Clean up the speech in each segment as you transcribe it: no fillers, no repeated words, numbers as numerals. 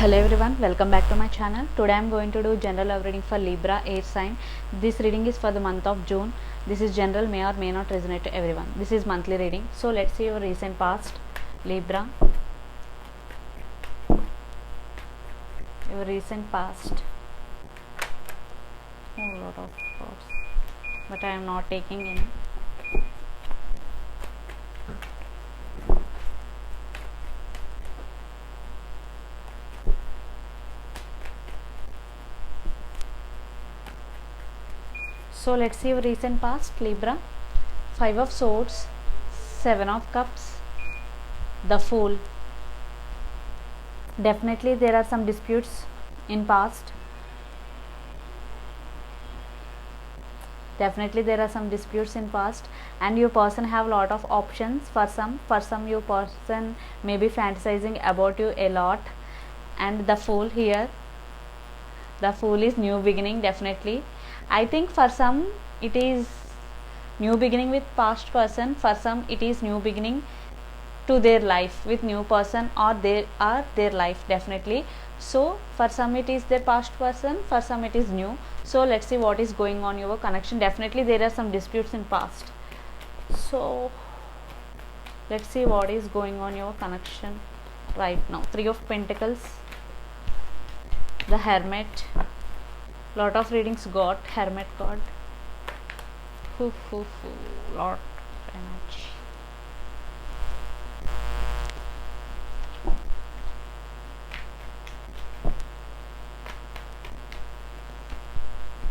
Hello everyone, welcome back to my channel. Today I am going to do general love reading for Libra air sign. This reading is for the month of June. This is general, may or may not resonate to everyone. This is monthly reading. So let's see your recent past, Libra. Your recent past. A lot of thoughts, but I am not taking any. So let's see your recent past, Libra. 5 of Swords, 7 of Cups, the Fool. Definitely there are some disputes in past. Definitely there are some disputes in past, and your person have lot of options. For some your person may be fantasizing about you a lot. And the Fool here, the Fool is new beginning. Definitely I think for some it is new beginning with past person, for some it is new beginning to their life with new person, or they are their life. Definitely, so for some it is their past person, for some it is new. So let's see what is going on your connection. Definitely there are some disputes in past, so let's see what is going on your connection right now. 3 of Pentacles, the Hermit. Lot of readings got Hermit card. Lot of energy.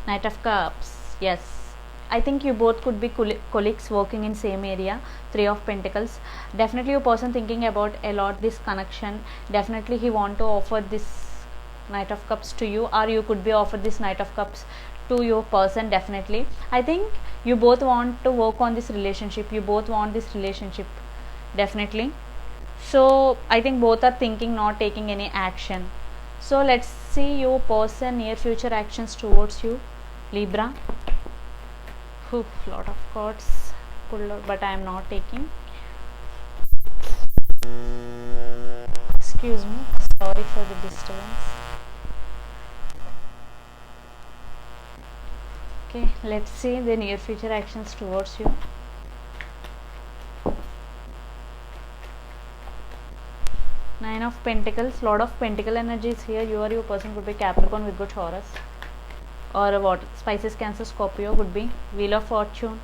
Knight of Cups. Yes, I think you both could be colleagues working in same area. 3 of Pentacles. Definitely your person thinking about a lot this connection. Definitely he want to offer this Knight of Cups to you, or you could be offered this Knight of Cups to your person. Definitely I think you both want to work on this relationship, you both want this relationship. Definitely, so I think both are thinking, not taking any action. So let's see your person near future actions towards you, Libra. Lot of cards pulled out, but I am not taking. Excuse me, sorry for the disturbance. Okay, let's see the near future actions towards you. Nine of Pentacles. Lot of Pentacle energies here. You or your person could be Capricorn, Virgo, Taurus, or what? Pisces, Cancer, Scorpio could be. Wheel of Fortune.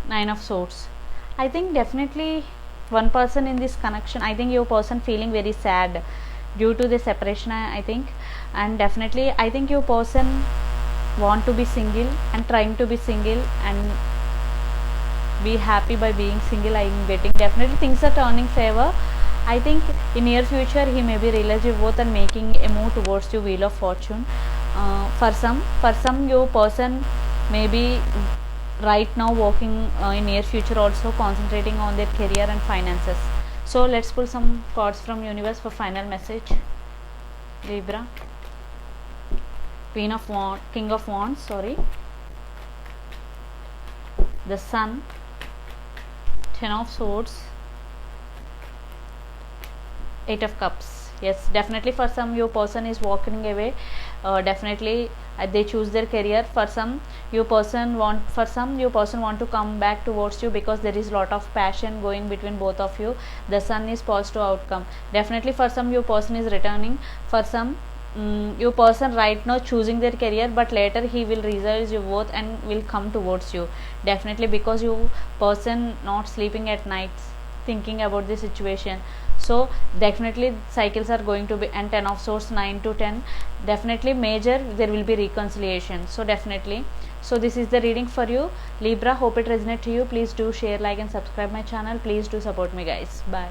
Nine of Swords. I think definitely one person in this connection, I think your person feeling very sad due to the separation, I think. And definitely I think your person want to be single and trying to be single and be happy by being single. I am getting definitely things are turning favor. I think in near future he may be realize you both and making a move towards your Wheel of Fortune. For some your person may be right now working in near future also concentrating on their career and finances. So let's pull some cards from universe for final message, Libra. King of Wands, sorry. The Sun. 10 of Swords. 8 of Cups. Yes, definitely for some your person is walking away. Definitely they choose their career. For some your person want to come back towards you because there is lot of passion going between both of you. The Sun is positive outcome. Definitely for some your person is returning. For some your person right now choosing their career, but later he will realize you both and will come towards you. Definitely because your person not sleeping at nights thinking about the situation. So definitely cycles are going to be, and 10 of Swords, 9 to 10, definitely major there will be reconciliation. So definitely, so this is the reading for you, Libra. Hope it resonates to you. Please do share, like and subscribe my channel. Please do support me guys. Bye.